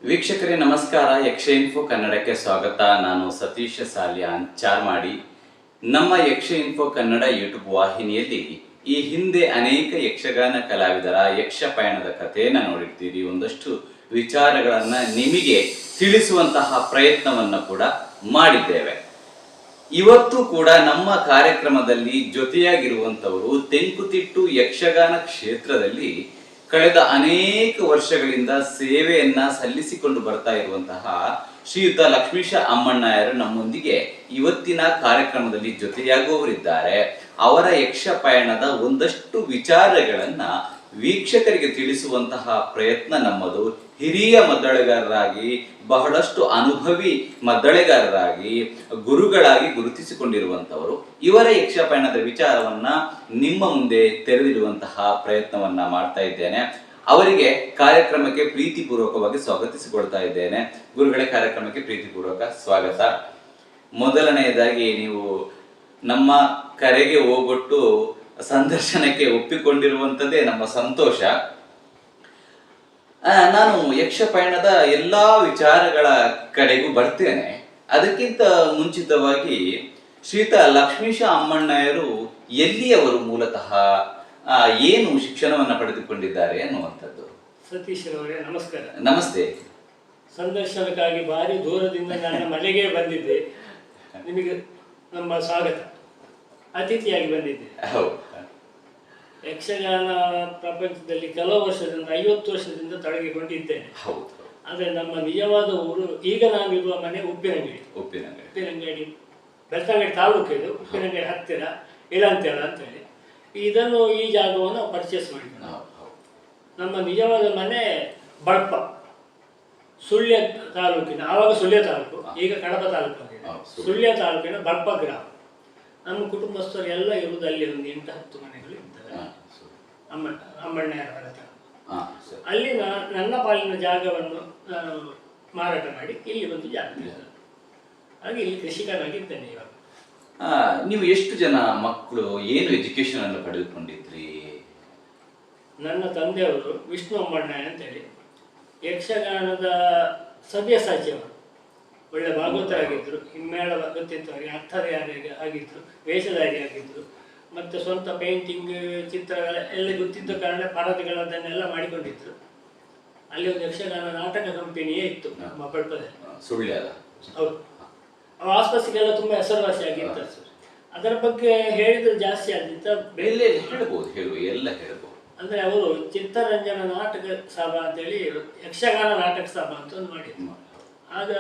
ವೀಕ್ಷಕರೇ ನಮಸ್ಕಾರ. ಯಕ್ಷ ಇನ್ಫೋ ಕನ್ನಡಕ್ಕೆ ಸ್ವಾಗತ. ನಾನು ಸತೀಶ ಸಾಲ್ಯಾನ್ ಚಾರ್ಮಾಡಿ. ನಮ್ಮ ಯಕ್ಷ ಇನ್ಫೋ ಕನ್ನಡ ಯೂಟ್ಯೂಬ್ ವಾಹಿನಿಯಲ್ಲಿ ಈ ಹಿಂದೆ ಅನೇಕ ಯಕ್ಷಗಾನ ಕಲಾವಿದರ ಯಕ್ಷ ಪಯಣದ ಕಥೆಯನ್ನು ನೋಡಿರ್ತೀರಿ. ಒಂದಷ್ಟು ವಿಚಾರಗಳನ್ನು ನಿಮಗೆ ತಿಳಿಸುವಂತಹ ಪ್ರಯತ್ನವನ್ನು ಕೂಡ ಮಾಡಿದ್ದೇವೆ. ಇವತ್ತು ಕೂಡ ನಮ್ಮ ಕಾರ್ಯಕ್ರಮದಲ್ಲಿ ಜೊತೆಯಾಗಿರುವಂಥವರು ತೆಂಕುತಿಟ್ಟು ಯಕ್ಷಗಾನ ಕ್ಷೇತ್ರದಲ್ಲಿ ಕಳೆದ ಅನೇಕ ವರ್ಷಗಳಿಂದ ಸೇವೆಯನ್ನ ಸಲ್ಲಿಸಿಕೊಂಡು ಬರ್ತಾ ಇರುವಂತಹ ಶ್ರೀಯುತ ಲಕ್ಷ್ಮೀಶ ಅಮ್ಮಣ್ಣಯರು ನಮ್ಮೊಂದಿಗೆ ಇವತ್ತಿನ ಕಾರ್ಯಕ್ರಮದಲ್ಲಿ ಜೊತೆಯಾಗುವವರಿದ್ದಾರೆ. ಅವರ ಯಕ್ಷ ಪಯಣದ ಒಂದಷ್ಟು ವಿಚಾರಗಳನ್ನ ವೀಕ್ಷಕರಿಗೆ ತಿಳಿಸುವಂತಹ ಪ್ರಯತ್ನ ನಮ್ಮದು. ಹಿರಿಯ ಮದ್ದಳೆಗಾರರಾಗಿ, ಬಹಳಷ್ಟು ಅನುಭವಿ ಮದ್ದಳೆಗಾರರಾಗಿ, ಗುರುಗಳಾಗಿ ಗುರುತಿಸಿಕೊಂಡಿರುವಂತವರು ಇವರ ಯಕ್ಷ ಪಯಣದ ವಿಚಾರವನ್ನ ನಿಮ್ಮ ಮುಂದೆ ತೆರೆದಿಡುವಂತಹ ಪ್ರಯತ್ನವನ್ನ ಮಾಡ್ತಾ ಇದ್ದೇನೆ. ಅವರಿಗೆ ಕಾರ್ಯಕ್ರಮಕ್ಕೆ ಪ್ರೀತಿಪೂರ್ವಕವಾಗಿ ಸ್ವಾಗತಿಸಿಕೊಳ್ತಾ ಇದ್ದೇನೆ. ಗುರುಗಳೇ, ಕಾರ್ಯಕ್ರಮಕ್ಕೆ ಪ್ರೀತಿಪೂರ್ವಕ ಸ್ವಾಗತ. ಮೊದಲನೆಯದಾಗಿ ನೀವು ನಮ್ಮ ಕರೆಗೆ ಹೋಗ್ಬಿಟ್ಟು ಸಂದರ್ಶನಕ್ಕೆ ಒಪ್ಪಿಕೊಂಡಿರುವಂಥದ್ದೇ ನಮ್ಮ ಸಂತೋಷ. ನಾನು ಯಕ್ಷ ಪಯಣದ ಎಲ್ಲಾ ವಿಚಾರಗಳ ಕಡೆಗೂ ಬರ್ತೇನೆ. ಅದಕ್ಕಿಂತ ಮುಂಚಿತವಾಗಿ ಶ್ರೀಯುತ ಲಕ್ಷ್ಮೀಶ ಅಮ್ಮಣ್ಣಯರು ಎಲ್ಲಿಯವರು, ಮೂಲತಃ ಏನು ಶಿಕ್ಷಣವನ್ನು ಪಡೆದುಕೊಂಡಿದ್ದಾರೆ ಅನ್ನುವಂಥದ್ದು? ಸತೀಶ್ ಅವರೇ ನಮಸ್ಕಾರ. ನಮಸ್ತೆ. ಸಂದರ್ಶನಕ್ಕಾಗಿ ಭಾರಿ ದೂರದಿಂದ ನನ್ನ ಮನೆಗೆ ಬಂದಿದ್ದೆ. ನಿಮಗೆ ನಮ್ಮ ಸ್ವಾಗತ. ಅತಿಥಿಯಾಗಿ ಬಂದಿದ್ದೆ. ಯಕ್ಷಗಾನ ಪ್ರಪಂಚದಲ್ಲಿ ಕೆಲವು ವರ್ಷದಿಂದ 50 ವರ್ಷದಿಂದ ತೊಡಗಿಕೊಂಡಿದ್ದೇನೆ. ಆದರೆ ನಮ್ಮ ನಿಜವಾದ ಊರು, ಈಗ ನಾವಿರುವ ಮನೆ ಉಪ್ಪಿನಂಗಡಿ ಬೆಳ್ತಂಗಡಿ ತಾಲೂಕಿದು. ಉಪ್ಪಿನಂಗಡಿ ಹತ್ತಿರ ಇಳಂತೆಳ ಅಂತೇಳಿ ಇದನ್ನು ಈ ಜಾಗವನ್ನು ಪರ್ಚೇಸ್ ಮಾಡಿದ್ರು. ನಮ್ಮ ನಿಜವಾದ ಮನೆ ಬಳಪ, ಸುಳ್ಯ ತಾಲೂಕಿನ, ಆವಾಗ ಸುಳ್ಯ ತಾಲೂಕು, ಈಗ ಕಡಪ ತಾಲೂಕು ಆಗಿದೆ. ಸುಳ್ಯ ತಾಲೂಕಿನ ಬಳಪ ಗ್ರಾಮ. ನಮ್ಮ ಕುಟುಂಬಸ್ಥರು ಎಲ್ಲ ಇರುವುದು ಅಲ್ಲಿ. ಒಂದು 8-10 ಮನೆಗಳು ಇರ್ತವೆ. ಅಮ್ಮಣ್ಣಯ್ಯರ ಹತ್ರ ಅಲ್ಲಿ ನನ್ನ ಪಾಲಿನ ಜಾಗವನ್ನು ನಾನು ಮಾರಾಟ ಮಾಡಿ ಇಲ್ಲಿ ಬಂದು ಜಾಗ, ಹಾಗೆ ಇಲ್ಲಿ ಕೃಷಿಕನಾಗಿದ್ದೇನೆ ಇವಾಗ. ನೀವು ಎಷ್ಟು ಜನ ಮಕ್ಕಳು, ಏನು ಎಜುಕೇಶನ್ ಅನ್ನು ಪಡೆದುಕೊಂಡಿದ್ರಿ? ನನ್ನ ತಂದೆಯವರು ವಿಷ್ಣು ಅಮ್ಮಣ್ಣಯ್ಯ ಅಂತೇಳಿ ಯಕ್ಷಗಾನದ ಸವ್ಯಸಾಚಿಯವರು, ಒಳ್ಳೆ ಭಾಗವತರಾಗಿದ್ದರು. ಹಿಮ್ಮೇಳ ಗೊತ್ತಿತ್ತು ಅವರಿಗೆ, ಅರ್ಥಧಾರಿ ಆಗಿದ್ರು, ವೇಷಧಾರಿ ಆಗಿದ್ರು. ಮತ್ತು ಸ್ವಂತ ಪೇಂಟಿಂಗ್, ಚಿತ್ರ ಎಲ್ಲ ಗೊತ್ತಿದ್ದ ಕಾರಣ ಪರದೆಗಳನ್ನೆಲ್ಲ ಮಾಡಿಕೊಂಡಿದ್ರು. ಅಲ್ಲಿ ಒಂದು ಯಕ್ಷಗಾನ ನಾಟಕ ಕಂಪನಿಯೇ ಇತ್ತು ನಮ್ಮ ಬಳಪದಲ್ಲಿ. ಹೌದು, ಅವ ಆಸ್ಪಾಸಿಗೆಲ್ಲ ತುಂಬ ಹೆಸರುವಾಸಿ ಆಗಿತ್ತು. ಅದರ ಬಗ್ಗೆ ಹೇಳಿದ್ರೆ ಜಾಸ್ತಿ ಆದಿತ್ತ. ಅಂದ್ರೆ ಅವರು ಚಿತ್ತರಂಜನ ನಾಟಕ ಸಭಾ ಅಂತೇಳಿ ಯಕ್ಷಗಾನ ನಾಟಕ ಸಭಾ ಅಂತ ಒಂದು ಮಾಡಿದ್ರು. ಆಗ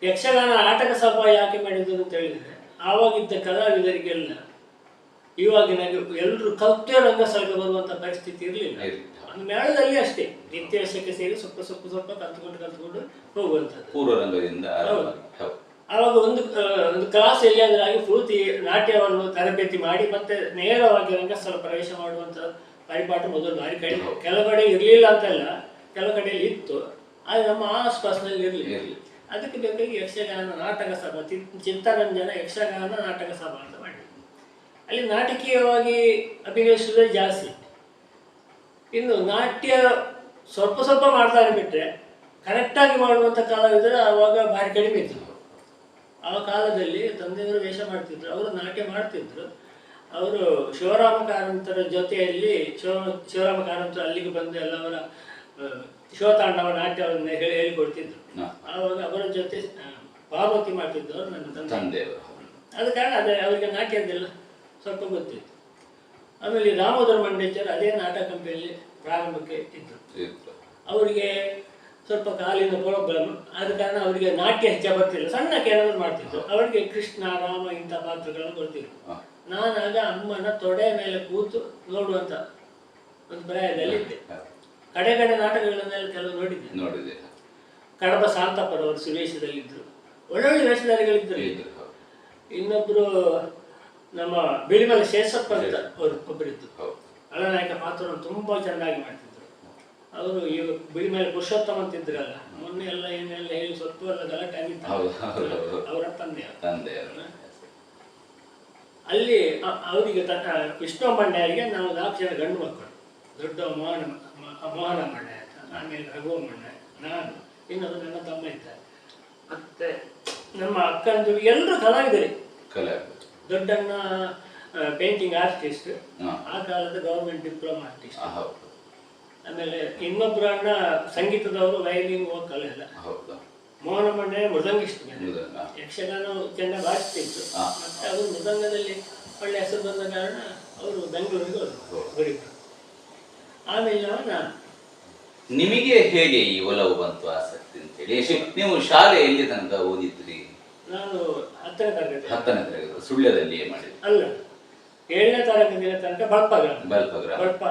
ಯಕ್ಷಗಾನ ನಾಟಕ ಸಭಾ ಯಾಕೆ ಮಾಡಿದ್ರು ಅಂತ ಹೇಳಿದ್ರೆ, ಆವಾಗಿದ್ದ ಕಲಾವಿದರಿಗೆಲ್ಲ ಇವಾಗಿನ ಎಲ್ಲರೂ ಕಲ್ತೇ ರಂಗಸ್ಥಳಕ್ಕೆ ಬರುವಂತ ಪರಿಸ್ಥಿತಿ ಇರಲಿಲ್ಲ. ಒಂದು ಮೇಳದಲ್ಲಿ ಅಷ್ಟೇ ನಿತ್ಯವೇಷಕ್ಕೆ ಸೇರಿ ಸ್ವಲ್ಪ ಕಲ್ತ್ಕೊಂಡು ಹೋಗುವಂಥದ್ದು ಪೂರ್ವರಂಗದಿಂದ. ಆವಾಗ ಒಂದು ಕ್ಲಾಸ್ ಎಲ್ಲಿಯಾದ್ರೂ ಆಗಿ ಪೂರ್ತಿ ನಾಟ್ಯವನ್ನು ತರಬೇತಿ ಮಾಡಿ ಮತ್ತೆ ನೇರವಾಗಿ ರಂಗಸ್ಥಳ ಪ್ರವೇಶ ಮಾಡುವಂತ ಪರಿಪಾಠ ಮೊದಲು ಭಾರಿ ಕಡಿಮೆ. ಕೆಲವು ಕಡೆ ಇರಲಿಲ್ಲ ಅಂತಲ್ಲ, ಕೆಲವು ಕಡೆಯಲ್ಲಿ ಇತ್ತು, ಆದರೆ ನಮ್ಮ ಆಸ್ಪಾಸ್ನಲ್ಲಿ ಇರಲಿಲ್ಲ. ಅದಕ್ಕೆ ಬೇಕಾಗಿ ಯಕ್ಷಗಾನ ನಾಟಕ ಸಭಾ, ಚಿತ್ತರಂಜನ ಯಕ್ಷಗಾನ ನಾಟಕ ಸಭಾ ಅಂತ ಮಾಡಿ ಅಲ್ಲಿ ನಾಟಕೀಯವಾಗಿ ಅಭಿನಯಿಸುವುದೇ ಜಾಸ್ತಿ. ಇನ್ನು ನಾಟ್ಯ ಸ್ವಲ್ಪ ಮಾಡ್ತಾರೆ ಬಿಟ್ಟರೆ ಕರೆಕ್ಟಾಗಿ ಮಾಡುವಂಥ ಕಲಾವಿದರು ಆವಾಗ ಭಾರಿ ಕಡಿಮೆ ಇತ್ತು. ಆ ಕಾಲದಲ್ಲಿ ತಂದೆಯವರು ವೇಷ ಮಾಡ್ತಿದ್ರು, ಅವರು ನಾಟ್ಯ ಮಾಡ್ತಿದ್ರು. ಅವರು ಶಿವರಾಮ ಕಾರಂತರ ಜೊತೆಯಲ್ಲಿ ಶಿವರಾಮ ಕಾರಂತರು ಅಲ್ಲಿಗೆ ಬಂದು ಎಲ್ಲವರ ಶಿವತಾಂಡವ ನಾಟ್ಯವನ್ನು ಹೇಳಿಕೊಡ್ತಿದ್ರು. ಆವಾಗ ಅವರ ಜೊತೆ ಪಾರ್ವತಿ ಮಾಡ್ತಿದ್ದವರು ನನ್ನ ತಂದೆಯವರು. ಆದ ಕಾರಣ ಅದೇ ಅವರಿಗೆ ನಾಟ್ಯದ್ದೆಲ್ಲ ಸ್ವಲ್ಪ ಗೊತ್ತಿತ್ತು. ಆಮೇಲೆ ರಾಮೋದರ ಮಂಡೇಶ್ವರ ಅದೇ ನಾಟಕ ಕಂಪನಿಯಲ್ಲಿ ಪ್ರಾರಂಭಕ್ಕೆ ಇದ್ರು. ಅವರಿಗೆ ಸ್ವಲ್ಪ ಕಾಲಿನ ಪ್ರಾಬ್ಲಮ್, ಆದ ಕಾರಣ ಅವರಿಗೆ ನಾಟ್ಯ ಹೆಚ್ಚ ಬರ್ತಿಲ್ಲ, ಸಣ್ಣ ಕೆಲವರು ಮಾಡ್ತಿದ್ರು. ಅವರಿಗೆ ಕೃಷ್ಣ, ರಾಮ ಇಂಥ ಪಾತ್ರಗಳನ್ನು ಕೊಡ್ತಿದ್ರು. ನಾನಾಗ ಅಮ್ಮನ ತೊಡೆ ಮೇಲೆ ಕೂತು ನೋಡುವಂತ ಒಂದು ಪ್ರಾಯದಲ್ಲಿ ಇದ್ದೆ. ಕಡೆ ನಾಟಕಗಳನ್ನೆಲ್ಲ ಕೆಲವು ನೋಡಿದ್ದೆ. ಕಡಬ ಶಾಂತಪ್ಪರವರು ಸುವೇಶದಲ್ಲಿದ್ದರು, ಒಳ್ಳೊಳ್ಳೆ ವೇಷಧಾರಿಗಳಿದ್ದರು. ಇನ್ನೊಬ್ರು ನಮ್ಮ ಬಿಳಿಮಲೆ ಶೇಷಪ್ಪ ಅಂತ ಅವರು ಒಬ್ಬರಿದ್ದು, ಅಳನಾಯಕ ಪಾತ್ರವನ್ನು ತುಂಬಾ ಚೆನ್ನಾಗಿ ಮಾಡ್ತಿದ್ರು. ಅವರು ಈಗ ಬಿಳಿಮಲೆ ಪುರುಷೋತ್ತಮ ಅಂತಿದ್ರಲ್ಲ, ಮೊನ್ನೆ ಎಲ್ಲ ಏನೆಲ್ಲ ಹೇಳಿ ಸ್ವಲ್ಪ ಎಲ್ಲ ಗಲಾಟೆ ಆಗಿತ್ತು. ಅವರ ತಂದೆ ಅಲ್ಲಿ ಅವರಿಗೆ ವಿಷ್ಣು ಅಮ್ಮಣ್ಣಯ್ಯರಿಗೆ ನಾವು 4 ಜನ ಗಂಡು ಮಕ್ಕಳು. ದೊಡ್ಡ ಮೋಹನ ಅಮ್ಮಣ್ಣ ಅಂತ, ಆಮೇಲೆ ರಘುವಮ್ಮಣ್ಣ, ನಾನು, ಇನ್ನೊಂದು ನನ್ನ ತಮ್ಮ ಇದ್ದಾರೆ, ಮತ್ತೆ ನಮ್ಮ ಅಕ್ಕಂದು ಎಲ್ಲರೂ ಕಲಾವಿದರು. ಕಲೆ ದೊಡ್ಡಣ್ಣ ಪೇಂಟಿಂಗ್ ಆರ್ಟಿಸ್ಟ್, ಹಾ. ಆ ಕಾಲದ ಗವರ್ಮೆಂಟ್ ಡಿಪ್ಲೊಮಾ ಆರ್ಟಿಸ್ಟ್. ಹೌದು ಆಮೇಲೆ ಇನ್ನೊಬ್ರು ಅಣ್ಣ ಸಂಗೀತದವರು, ವಯಲಿನ್ ವೋಕಲ್ ಎಲ್ಲ. ಹೌದು ಮೋಹನ ಮಣ್ಣೆ ಮೃದಂಗಿಸ್ಟ್, ಮೃದಂಗ. ಯಕ್ಷಗಾನ ಚೆನ್ನಾಗಿ ಬಾರಿಸ್ತಿತ್ತು. ಹಾ. ಮತ್ತೆ ಅವರು ಮೃದಂಗದಲ್ಲಿ ಒಳ್ಳೆ ಹೆಸರು ಬಂದ ಕಾರಣ ಅವರು ಬೆಂಗಳೂರಿಗೆ ಹೋದರು ಗುರಿಗಳು. ಆಮೇಲೆ ನಾನು ನಿಮಗೆ ಹೇಗೆ ಈ ಒಲವು ಬಂತು, ಆಸಕ್ತಿ ಅಂತೇಳಿ? ನೀವು ಶಾಲೆ ಎಲ್ಲಿ ತನಕ ಓದಿದ್ರಿ? ನಾನು 10ನೇ ತರಗತಿ. 10ನೇ ತರಗತಿ ಸುಳ್ಯದಲ್ಲಿ ಮಾಡಿದ್ರಿ? ಅಲ್ಲ, 7ನೇ ತರಗತಿಯ ತನಕ ಬಲ್ಪ ಬಲ್ಪ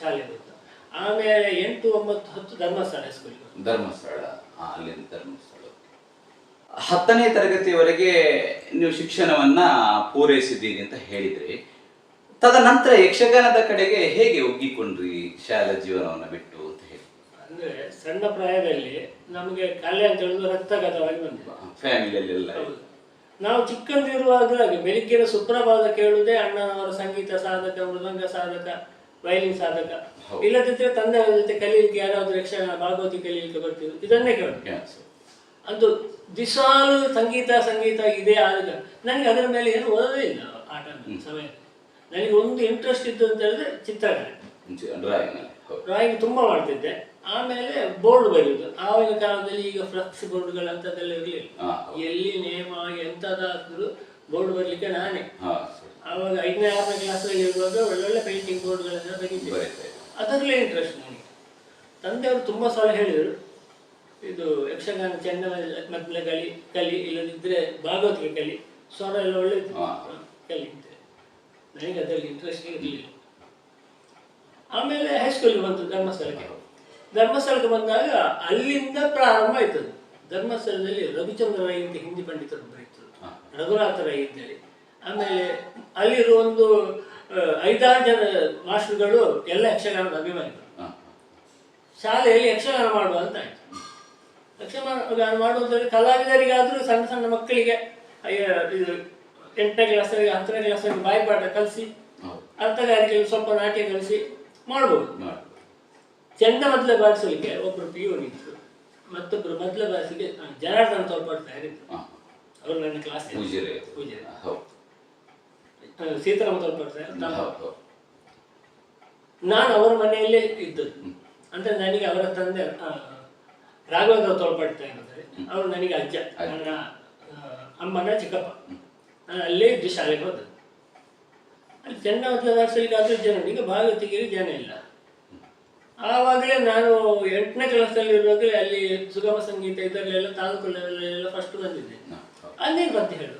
ಶಾಲೆ ಹೋಯ್ತು. ಆಮೇಲೆ 8, 9, 10 ಧರ್ಮಸ್ಥಳ ಸ್ಕೂಲ್. ಧರ್ಮಸ್ಥಳ, ಅಲ್ಲಿಂದ ಧರ್ಮಸ್ಥಳ. 10ನೇ ತರಗತಿಯವರೆಗೆ ನೀವು ಶಿಕ್ಷಣವನ್ನ ಪೂರೈಸಿದ್ದೀರಿ ಅಂತ ಹೇಳಿದ್ರಿ. ತದನಂತರ ಯಕ್ಷಗಾನದ ಕಡೆಗೆ ಹೇಗೆ ಒಗ್ಗಿಕೊಂಡ್ರಿ ಶಾಲಾ ಜೀವನವನ್ನ ಬಿಟ್ಟು ಅಂತ ಹೇಳಿ? ಅಂದ್ರೆ ಸಣ್ಣ ಪ್ರಾಯದಲ್ಲಿ ನಮಗೆ ಕಲೆ ಅಂತ ಹೇಳುದು ರಕ್ತಗತವಾಗಿ ಬಂದಿದೆ ಫ್ಯಾಮಿಲಿಯಲ್ಲೆಲ್ಲ. ನಾವು ಚಿಕ್ಕಂದಿರುವಾಗಲಾಗಿ ಬೆಳಿಗ್ಗಿನ ಸುಪ್ರಭಾತ ಕೇಳುವುದೇ ಅಣ್ಣನವರ ಸಂಗೀತ ಸಾಧಕ, ಮೃದಂಗ ಸಾಧಕ, ವಯಲಿನ್ ಸಾಧಕ. ಇಲ್ಲದಿದ್ರೆ ತಂದೆಯವರ ಜೊತೆ ಕಲೀಲಿಕ್ಕೆ ಯಾರಾದ್ರೂ ಯಕ್ಷಗಾನ ಭಾಗವತಿ ಕಲೀಲಿಕ್ಕೆ ಬರ್ತಿದ್ರು, ಇದನ್ನೇ ಕೇಳುದು. ಅದು ದಿಸಾಲು ಸಂಗೀತ ಇದೆ. ಆಗ ನನಗೆ ಅದರ ಮೇಲೆ ಏನು ಓದೋದೇ ಇಲ್ಲ ಆಟ ಸಮಯ. ನನಗೆ ಒಂದು ಇಂಟ್ರೆಸ್ಟ್ ಇದ್ದು ಅಂತ ಹೇಳಿದ್ರೆ ಚಿತ್ರಕಲೆ, ಡ್ರಾಯಿಂಗ್ ತುಂಬಾ ಮಾಡ್ತಿದ್ದೆ. ಆಮೇಲೆ ಬೋರ್ಡ್ ಬರೆಯುವುದು. ಆವಾಗಿನ ಕಾಲದಲ್ಲಿ ಈಗ ಫ್ಲಕ್ಸ್ ಬೋರ್ಡ್ಗಳಂತದೆಲ್ಲ ಇರಲಿಲ್ಲ. ಎಲ್ಲಿ ನೇಮ ಎಂಥದಾದ್ರೂ ಬೋರ್ಡ್ ಬರಲಿಕ್ಕೆ ನಾನೇ. ಆವಾಗ 5ನೇ 6ನೇ ಕ್ಲಾಸಲ್ಲಿ ಇರುವಾಗ ಒಳ್ಳೊಳ್ಳೆ ಪೇಂಟಿಂಗ್ ಬೋರ್ಡ್ಗಳೆಲ್ಲ ಬರೀತಿದ್ದೆ. ಅದರಲ್ಲೇ ಇಂಟ್ರೆಸ್ಟ್ ನನಗೆ. ತಂದೆಯವರು ತುಂಬಾ ಸಲ ಹೇಳಿದರು, ಇದು ಯಕ್ಷಗಾನ ಚೆಂದ ಮೊದಲೇ ಕಲಿ, ಇಲ್ಲದಿದ್ರೆ ಭಾಗವತಿಗೆ ಕಲಿ, ಸ್ವರ ಎಲ್ಲ ಒಳ್ಳೆದು ಕಲಿ ಅಂತ. ನನಗೆ ಅದರಲ್ಲಿ ಇಂಟ್ರೆಸ್ಟ್ ಇರಲಿಲ್ಲ. ಆಮೇಲೆ ಹೈಸ್ಕೂಲಿಗೆ ಬಂತು ಧರ್ಮಸ್ಥಳಕ್ಕೆ ಬಂದಾಗ ಅಲ್ಲಿಂದ ಪ್ರಾರಂಭ ಆಯ್ತದೆ. ಧರ್ಮಸ್ಥಳದಲ್ಲಿ ರವಿಚಂದ್ರ ರೈ ಅಂತ ಹಿಂದಿ ಪಂಡಿತರು ಬರೀತರು, ರಘುನಾಥ ರೈ ಅಂತೇಳಿ. ಆಮೇಲೆ ಅಲ್ಲಿರುವ ಒಂದು 5-6 ಜನ ಮಾಸ್ಟರ್ಗಳು ಎಲ್ಲ ಯಕ್ಷಗಾನದ ಅಭಿಮಾನಿಗಳು. ಶಾಲೆಯಲ್ಲಿ ಯಕ್ಷಗಾನ ಮಾಡುವ ಅಂತ ಆಯ್ತು. ಯಕ್ಷಗಾನ ಮಾಡುವುದರಲ್ಲಿ ಕಲಾವಿದರಿಗಾದ್ರೂ ಸಣ್ಣ ಸಣ್ಣ ಮಕ್ಕಳಿಗೆ ಇದು 8ನೇ ಕ್ಲಾಸಲ್ಲಿ 10ನೇ ಕ್ಲಾಸಲ್ಲಿ ಬಾಯಿಪಾಠ ಕಲಿಸಿ, ಅರ್ಥಗಾರಿಕೆಯಲ್ಲಿ ಸ್ವಲ್ಪ ನಾಟ್ಯ ಕಲಿಸಿ ಮಾಡ್ಬೋದು. ಚೆಂದ ಮೊದಲೇ ಬಾರಿಸಲಿಕ್ಕೆ ಒಬ್ಬರು ಪಿಯೋನ್ ಇತ್ತು, ಮತ್ತೊಬ್ಬರು ಮೊದಲೇ ಬಾರಿಸಲಿಕ್ಕೆ ಜನಾರ್ದನ್ ತೋರ್ಪಡ್ತಾ ಇತ್ತು. ಅವರು ನನ್ನ ಕ್ಲಾಸ್ ಪೂಜಾರಿ, ಸೀತಾರಾಮ ತೋರ್ಪಡ್ತಾ ಇತ್ತು. ನಾನು ಅವರ ಮನೆಯಲ್ಲೇ ಇದ್ದದ್ದು. ಅಂದ್ರೆ ನನಗೆ ಅವರ ತಂದೆ ರಾಘವೇಂದ್ರ ತೋಳ್ಪಡ್ತಾ ಇದ್ದಾರೆ. ಅವರು ನನಗೆ ಅಜ್ಜ, ನನ್ನ ಅಮ್ಮನ ಚಿಕ್ಕಪ್ಪ. ನಾನು ಅಲ್ಲೇ ಇದ್ದು ಶಾಲೆಗೆ ಹೋದದ್ದು. ಅಲ್ಲಿ ಚೆನ್ನ ಮೊದಲ ಬಾರಿಸಲಿಕ್ಕೆ ಆದರೂ ಜನ, ಈಗ ಭಾಗವತಿಗೆ ಜನ ಇಲ್ಲ. ಆವಾಗಲೇ ನಾನು 8ನೇ ಕ್ಲಾಸಲ್ಲಿ ಇರುವಾಗಲೇ ಅಲ್ಲಿ ಸುಗಮ ಸಂಗೀತ ಇದರಲ್ಲೆಲ್ಲ ತಾಲೂಕು ಲೆವೆಲ್ಲೆಲ್ಲ ಫಸ್ಟ್ ಬಂದಿದ್ದೆ. ಅಲ್ಲೇನು ಪದ್ಯ ಹೇಳು,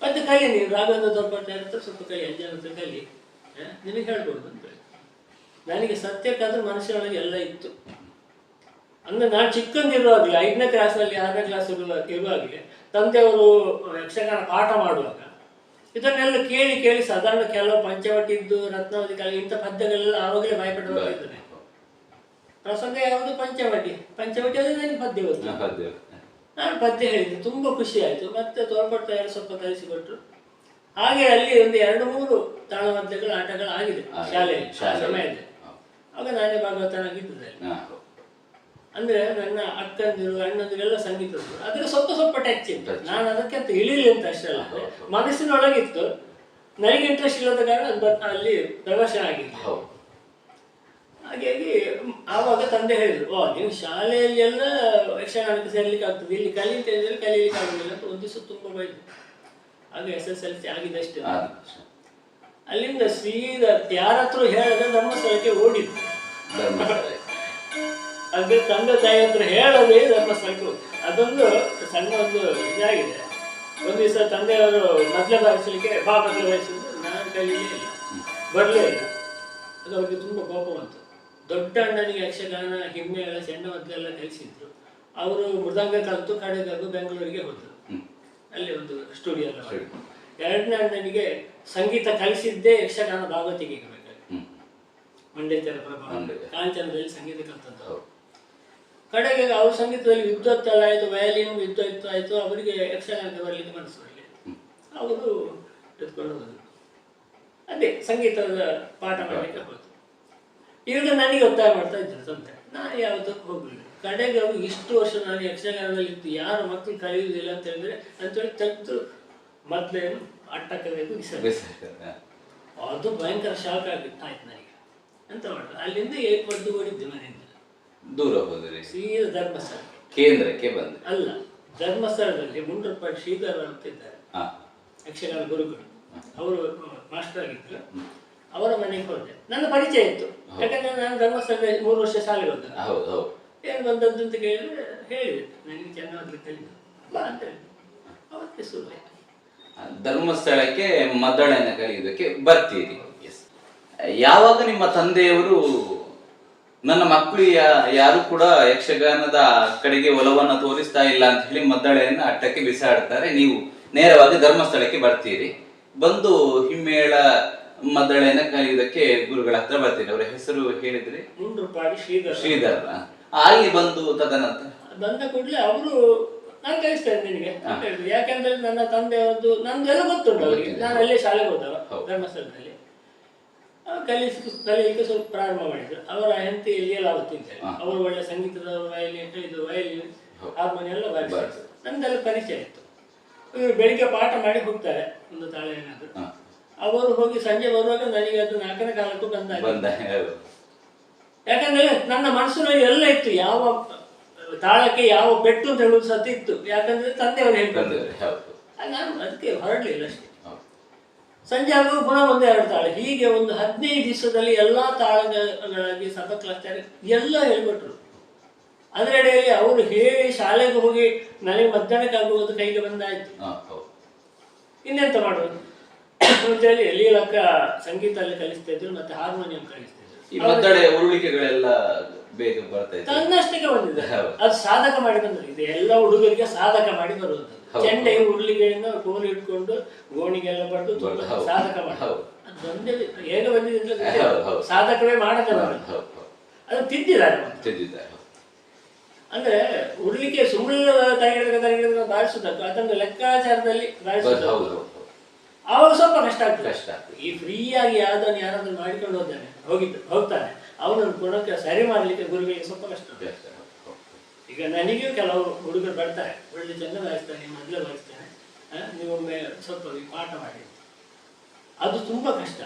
ಪದ್ಯ ಕಲಿ, ನೀನು ರಾಘವೇಂದ್ರ ತೋರ್ಪಡ್ತಾ ಇರ್ತಾರೆ, ಸ್ವಲ್ಪ ಕಲಿ, ಅಜ್ಜನ ಹತ್ರ ಕಲಿ, ನಿನಗೆ ಹೇಳ್ಬೋದು ಅಂತ. ನನಗೆ ಸತ್ಯಕ್ಕಾದ್ರೂ ಮನಸ್ಸಿನೊಳಗೆ ಎಲ್ಲ ಇತ್ತು. ಅಂದ್ರೆ ನಾನು ಚಿಕ್ಕಂದಿರುವಾಗಲೇ 5ನೇ ಕ್ಲಾಸಲ್ಲಿ 6ನೇ ಕ್ಲಾಸ್ ಇರುವಾಗಲೇ ತಂದೆಯವರು ಯಕ್ಷಗಾನ ಪಾಠ ಮಾಡುವಾಗ ಇದನ್ನೆಲ್ಲ ಕೇಳಿ ಕೇಳಿ ಸಾಧಾರಣ ಕೆಲವು ಪಂಚವಟಿದ್ದು, ರತ್ನಾವತಿ ಕಾಲ ಇಂಥ ಪದ್ಯಗಳೆಲ್ಲ ಆವಾಗಲೇ ಬಾಯ್ಪಟ್ಟ ಬರ್ತಿದ್ದೇನೆ. ಪ್ರಸಂಗ ಯಾವುದು ಪಂಚವಟಿ ಅದೇ ನನಗೆ ಪದ್ಯ ಗೊತ್ತು. ನಾನು ಪದ್ಯ ಹೇಳಿದ್ದೆ, ತುಂಬ ಖುಷಿ ಆಯಿತು. ಮತ್ತೆ ತೋರ್ಪಡ್ತಾ ಸ್ವಲ್ಪ ಕಲಿಸಿಕೊಟ್ರು. ಹಾಗೆ ಅಲ್ಲಿ ಒಂದು 2-3 ತಾಳಮದ್ದೆಗಳು ಆಟಗಳು ಆಗಿದೆ ಶಾಲೆಯಲ್ಲಿ ಸಮಯದಲ್ಲಿ. ಆಗ ನಾನೇ ಭಾಗವತನಾಗಿದ್ದೆ. ಅಂದ್ರೆ ನನ್ನ ಅಕ್ಕಂದಿರು ಅಣ್ಣಂದಿರೆಲ್ಲ ಸಂಗೀತದ್ರು, ಅದ್ರ ಸ್ವಲ್ಪ ಟಚ್ ಇತ್ತು. ನಾನು ಅದಕ್ಕೆ ಅಂತ ಇಳಿಲಿ ಅಂತ ಅಷ್ಟೇ ಅಲ್ಲ, ಮನಸ್ಸಿನೊಳಗಿತ್ತು. ನನಗೆ ಇಂಟ್ರೆಸ್ಟ್ ಇಲ್ಲದ ಕಾರಣ ಅದು ಅಲ್ಲಿ ಪ್ರದರ್ಶನ ಆಗಿತ್ತು. ಹಾಗಾಗಿ ಆವಾಗ ತಂದೆ ಹೇಳಿದ್ರು, ನೀವು ಶಾಲೆಯಲ್ಲಿ ಎಲ್ಲ ಯಕ್ಷಗಾನಕ್ಕೆ ಸೇರ್ಲಿಕ್ಕೆ ಆಗ್ತದೆ, ಇಲ್ಲಿ ಕಲಿತ ಕಲೀಲಿಕ್ಕೆ ಆಗುದಿಲ್ಲ ಅಂತ ಒಂದು ದಿವಸ ತುಂಬ ಬೈದು. ಆಗ SSLC ಆಗಿದಷ್ಟೇ. ಅಲ್ಲಿಂದ ಸೀದಾ ಯಾರ ಹತ್ರ ಹೇಳದೆ ಧರ್ಮಸ್ಥಳಕ್ಕೆ ಓಡಿದ್ದು. ಅಂದ್ರೆ ತಂದೆ ತಾಯಿ ಹತ್ರ ಹೇಳೋದೇ ಧರ್ಮಸ್ಥಳಕ್ಕೆ ಹೋಗಿ. ಅದೊಂದು ಸಣ್ಣ ಒಂದು ಇದಾಗಿದೆ. ಒಂದು ದಿವಸ ತಂದೆಯವರು ಮೊದಲೇ ಬಾರಿಸಲಿಕ್ಕೆ ಮೊದಲೇ ಬಾರಿಸಿದ್ರು, ನಾನು ಕಲೀಲೇ ಇಲ್ಲ, ಬರಲೇ ಇಲ್ಲ. ಅದು ಅವ್ರಿಗೆ ತುಂಬ ಕೋಪ ಬಂತು. ದೊಡ್ಡ ಅಣ್ಣನಿಗೆ ಯಕ್ಷಗಾನ, ಹಿಮ್ಮೇಳ, ಚೆಂಡ ಮೊದಲೆಲ್ಲ ಕಲಿಸಿದ್ರು. ಅವರು ಮೃದಂಗ ಕಲಿತು ಕಡೆಗಾಗು ಬೆಂಗಳೂರಿಗೆ ಹೋದರು. ಅಲ್ಲಿ ಒಂದು ಸ್ಟುಡಿಯೋ ಎಲ್ಲ ಮಾಡಿ. 2ನೇ ಅಣ್ಣನಿಗೆ ಸಂಗೀತ ಕಲಿಸಿದ್ದೇ ಯಕ್ಷಗಾನ ಭಾಗವತಿಗೆ ಬೇಕಾಗಿ, ಮಂಡ್ಯಚರ ಪ್ರಭಾವ ಕಾಂಚನದಲ್ಲಿ ಸಂಗೀತ ಕಲಿತದ್ದು. ಕಡೆಗೆ ಅವ್ರ ಸಂಗೀತದಲ್ಲಿ ವಿದ್ವತ್ ಎಲ್ಲ ಆಯಿತು, ವಯಲಿನ್ ವಿದ್ವತ್ ಆಯಿತು. ಅವರಿಗೆ ಯಕ್ಷಗಾನಕ್ಕೆ ಬರಲಿಕ್ಕೆ ಮನಸ್ಸು ಬರಲಿಲ್ಲ. ಅವರು ಎತ್ಕೊಂಡು ಹೋದರು. ಅದೇ ಸಂಗೀತದ ಪಾಠ ಮಾಡಲಿಕ್ಕೆ ಹೋದ್ರು. ಈಗ ನನಗೆ ಒತ್ತಾಯ ಮಾಡ್ತಾ ಇದ್ರು ತಂದೆ. ನಾನು ಯಾವುದಕ್ಕೂ ಹೋಗಲಿಲ್ಲ. ಕಡೆಗೆ ಅವರು ಇಷ್ಟು ವರ್ಷ ನಾನು ಯಕ್ಷಗಾನದಲ್ಲಿ ಇತ್ತು, ಯಾರು ಮಕ್ಕಳು ಕಲಿಯುವುದಿಲ್ಲ ಅಂತ ಹೇಳಿದ್ರೆ ಅಂತೇಳಿ ತೆಗೆದು ಮೊದಲೇನು ಅಟ್ಟಕ್ಕಬೇಕು ಬಿಸಾಡ್ತಾರೆ. ಅದು ಭಯಂಕರ ಶಾಕ್ ಆಗಿತ್ತು ಆಯ್ತು ನನಗೆ. ಎಂತ ಮಾಡೋದು, ಅಲ್ಲಿಂದ ಒದ್ದು ಓಡಿದ್ದು ಮನೆಯಿಂದ. ದೂರ ಹೋದ್ರಿ? ಸೀದಾ ಧರ್ಮಸ್ಥಳ ಕೇಂದ್ರಕ್ಕೆ ಬಂದ್ರಿ? ಅಲ್ಲ, ಧರ್ಮಸ್ಥಳದಲ್ಲಿ ಮುಂಡ್ರಪಾಡಿ ಶ್ರೀಧರ ಅಂತ ಇದ್ದಾರೆ, ಯಕ್ಷಗಾನ ಗುರುಗಳು. ಅವರು ಮಾಸ್ಟರ್ ಆಗಿದ್ರು. ಅವರ ಮನೆಗೆ ಹೋದೆ. ನನ್ನ ಪರಿಚಯ ಇತ್ತು, ಯಾಕಂದ್ರೆ ನಾನು ಧರ್ಮಸ್ಥಳದಲ್ಲಿ 3 ವರ್ಷ ಶಾಲೆಗೆ ಹೋದ. ಏನು ಬಂದದ್ದು ಅಂತ ಕೇಳಿದ್ರೆ ಹೇಳಿದೆ, ನನಗೆ ಚೆನ್ನಾಗಿ ಕಲಿತು ಬಾ ಅಂತ ಹೇಳಿ. ಅವತ್ತೇ ಶುರು ಆಯ್ತು. ಧರ್ಮಸ್ಥಳಕ್ಕೆ ಮದ್ದಳೆಯನ್ನು ಕಲಿಯುವುದಕ್ಕೆ ಬರ್ತೀರಿ. ಯಾವಾಗ ನಿಮ್ಮ ತಂದೆಯವರು ನನ್ನ ಮಕ್ಕಳು ಯಾರು ಕೂಡ ಯಕ್ಷಗಾನದ ಕಡೆಗೆ ಒಲವನ್ನು ತೋರಿಸ್ತಾ ಇಲ್ಲ ಅಂತ ಹೇಳಿ ಮದ್ದಳೆಯನ್ನು ಅಟ್ಟಕ್ಕೆ ಬಿಸಾಡ್ತಾರೆ, ನೀವು ನೇರವಾಗಿ ಧರ್ಮಸ್ಥಳಕ್ಕೆ ಬರ್ತೀರಿ. ಬಂದು ಹಿಮ್ಮೇಳ ಮದ್ದಳೆಯನ್ನು ಕಲಿಯುವುದಕ್ಕೆ ಗುರುಗಳ ಹತ್ರ ಬರ್ತೀರಿ. ಅವರ ಹೆಸರು ಹೇಳಿದ್ರಿ? ಮುಂಡ್ರಪಾಡಿ ಶ್ರೀಧರ. ಅಲ್ಲಿ ಬಂದು ತದನಂತರ ಬಂದ ಕೂಡಲೇ ಅವರು ನಾನು ಕಲಿಸ್ತೇನೆ ನಿನಗೆ ಅಂತ ಹೇಳಿದ್ರು. ಯಾಕಂದ್ರೆ ನನ್ನ ತಂದೆಯವ್ರದ್ದು ನಂದೆಲ್ಲ ಗೊತ್ತುಂಟು ಅವರಿಗೆ. ನಾನು ಅಲ್ಲೇ ಶಾಲೆಗೆ ಹೋದವ ಧರ್ಮಸ್ಥಳದಲ್ಲಿ. ಕಲಿಯಲಿಕ್ಕೆ ಸ್ವಲ್ಪ ಪ್ರಾರಂಭ ಮಾಡಿದ್ರು. ಅವರ ಹೆಂಡತಿ ಎಲ್ಲಿಯೆಲ್ಲ ಆಗುತ್ತಿದ್ದಾರೆ. ಅವರು ಒಳ್ಳೆ ಸಂಗೀತದ ವಯಲಿನ್ ಹಾರ್ಮೋನಿಯಂ ಎಲ್ಲ ಬಾರಿಸಿದ್ರು. ನಂದೆಲ್ಲ ಪರಿಚಯ ಇತ್ತು. ಇವರು ಬೆಳಿಗ್ಗೆ ಪಾಠ ಮಾಡಿ ಹೋಗ್ತಾರೆ ಒಂದು ತಾಳೆ ಏನಾದ್ರು. ಅವರು ಹೋಗಿ ಸಂಜೆ ಬರುವಾಗ ನನಗೆ ಅದು 4ನೇ ಕಾಲಕ್ಕೂ ಬಂದ. ಯಾಕಂದ್ರೆ ನನ್ನ ಮನಸ್ಸಿನಲ್ಲಿ ಎಲ್ಲ ಇತ್ತು, ಯಾವ ತಾಳಕ್ಕೆ ಯಾವ ಪೆಟ್ಟು ಅಂತ ಹೇಳುವುದು ಸತಿ ಇತ್ತು. ಯಾಕಂದ್ರೆ ತಂದೆಯವರು ಹೇಳ್ತಾರೆ, ನಾನು ಅದಕ್ಕೆ ಹೊರಡಲಿಲ್ಲ ಅಷ್ಟೇ. ಸಂಜೆ ಆಗುವ ಪುನಃ 1-2 ತಾಳ, ಹೀಗೆ ಒಂದು 15 ದಿವಸದಲ್ಲಿ ಎಲ್ಲಾ ತಾಳಗಳಾಗಿ ಸಭಕ್ಲಾಚಾರ್ಯ ಎಲ್ಲ ಹೇಳ್ಕೊಟ್ರು. ಅದರಡೆಯಲ್ಲಿ ಅವರು ಹೇಳಿ ಶಾಲೆಗೆ ಹೋಗಿ ನನಗೆ ಮಧ್ಯಾಹ್ನಕ್ಕಾಗುವುದು ಕೈಗೆ ಬಂದಾಯ್ತು. ಇನ್ನೆಂತ ಮಾಡೋದು ಅಂತೇಳಿ ಲೀಲಕ್ಕ ಸಂಗೀತ ಅಲ್ಲಿ ಕಲಿಸ್ತಾ ಇದ್ರು, ಮತ್ತೆ ಹಾರ್ಮೋನಿಯಂ ಕಲಿಸ್ತಾ ಇದ್ರು. ಉರುಳಿಕೆಗಳೆಲ್ಲ ಬೇಗ ಬರ್ತಾ ಇತ್ತು, ತನ್ನಷ್ಟಕ್ಕೆ ಬಂದಿದೆ. ಅದು ಸಾಧಕ ಮಾಡಿ ಬಂದ್ರೆ, ಇದು ಎಲ್ಲ ಹುಡುಗರಿಗೆ ಸಾಧಕ ಮಾಡಿ ಬರುವುದು. ಚೆಂಡೆ ಉರುಳಿಗೆಯಿಂದ ಕೋಲು ಇಟ್ಕೊಂಡು ಗೋಣಿಗೆಲ್ಲ ಬಡ್ದು ಸಾಧಕ ಮಾಡಿ ಅದೊಂದೇ ಹೇಗೆ ಬಂದಿದೆ ಸಾಧಕವೇ ಮಾಡದೆ ಅದು ತಿದ್ದಿದ್ದಾರೆ. ಅಂದ್ರೆ ಉರುಳಿಕೆ ಸುಳ್ಳು ತರಗಡೆ ಬಾರಿಸುದಕ್ಕೆ ಅದನ್ನು ಲೆಕ್ಕಾಚಾರದಲ್ಲಿ ಬಾರಿಸುದು ಆವಾಗ ಸ್ವಲ್ಪ ಕಷ್ಟ ಆಗ್ತದೆ. ಈ ಫ್ರೀಯಾಗಿ ಯಾರಾದ್ರೂ ಮಾಡಿಕೊಂಡು ಹೋಗ್ತಾನೆ ಅವನನ್ನು ಗುಣಕ್ಕೆ ಸರಿ ಮಾಡ್ಲಿಕ್ಕೆ ಗುರುಗಳಿಗೆ ಸ್ವಲ್ಪ ಕಷ್ಟ. ಈಗ ನನಗೂ ಕೆಲವು ಹುಡುಗರು ಬರ್ತಾರೆ, ಒಳ್ಳೆ ಚೆಂದ ಬಾರಿಸ್ತಾನೆ, ಮೊದಲೇ ಬಾರಿಸ್ತಾನೆ, ನೀವೊಮ್ಮೆ ಸ್ವಲ್ಪ ಪಾಠ ಮಾಡಿ. ಅದು ತುಂಬಾ ಕಷ್ಟ.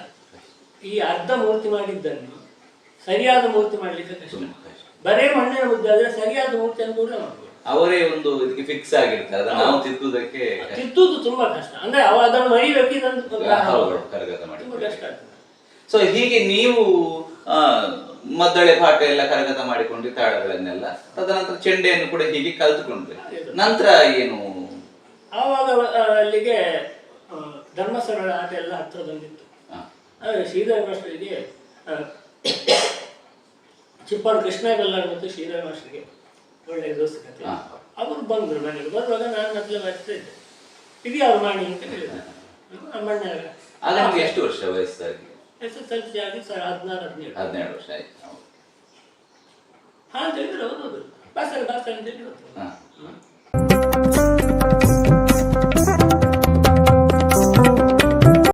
ಈ ಅರ್ಧ ಮೂರ್ತಿ ಮಾಡಿದ್ದನ್ನು ಸರಿಯಾದ ಮೂರ್ತಿ ಮಾಡ್ಲಿಕ್ಕೆ ಕಷ್ಟ. ಬರೇ ಮಣ್ಣಿನ ಮುದ್ದೆ ಆದ್ರೆ ಸರಿಯಾದ ಮೂರ್ತಿಯನ್ನು ಕೂಡ ಮಾಡ್ಬೋದು. ಅವರೇ ಒಂದು ಇದಕ್ಕೆ ಫಿಕ್ಸ್ ಆಗಿರ್ತಾರೆ, ನಾವು ತಿದ್ದುದು ತುಂಬಾ ಕಷ್ಟ. ಅಂದ್ರೆ ಅದನ್ನು ಮರಿಬೇಕು, ತುಂಬಾ ಕಷ್ಟ ಆಗ್ತದೆ. ಸೊ ಹೀಗೆ ನೀವು ಮದ್ದಳೆ ಪಾಠ ಎಲ್ಲ ಕರಗತ ಮಾಡಿಕೊಂಡು ತಾಳಗಳನ್ನೆಲ್ಲ, ತದನಂತರ ಚೆಂಡೆಯನ್ನು ಕೂಡ ಹೀಗೆ ಕಲ್ತುಕೊಂಡ್ರೆ ನಂತರ ಏನು? ಆವಾಗ ಅಲ್ಲಿಗೆ ಧರ್ಮಸ್ಥಳ ಆಟ ಎಲ್ಲ ಹತ್ರ ಬಂದಿತ್ತು. ಶ್ರೀಧರ ಮಾಸ್ಟರಿಗೆ ಚಿಪ್ಪಾರು ಕೃಷ್ಣ ಬೆಲ್ಲಾರ್ ಮತ್ತು ಶ್ರೀಧರ ಮಾಸ್ಟರಿಗೆ ಒಳ್ಳೆ ದೋಸ್ತಿಕತೆ. ಅವರು ಬಂದರು ಮನೆಗೆ. ಬರುವಾಗ ನಾನು ಮೊದಲೇ ಬಾರಿಸ್ತಾ ಇದ್ದೆ. ಇದು ಯಾರು ಮಾಡಿ ಅಂತ ಹೇಳಿದ್ರು. ಎಷ್ಟು ವರ್ಷ ವಯಸ್ಸಾಗಿ? SSLC ಆಗಿ 16-17 ವರ್ಷ ಆಯ್ತು. ಹಾ ಅಂತ ಹೇಳಿದ್ರು. ಅವರು ಬಾಸರ ಅಂತ ಹೇಳಿ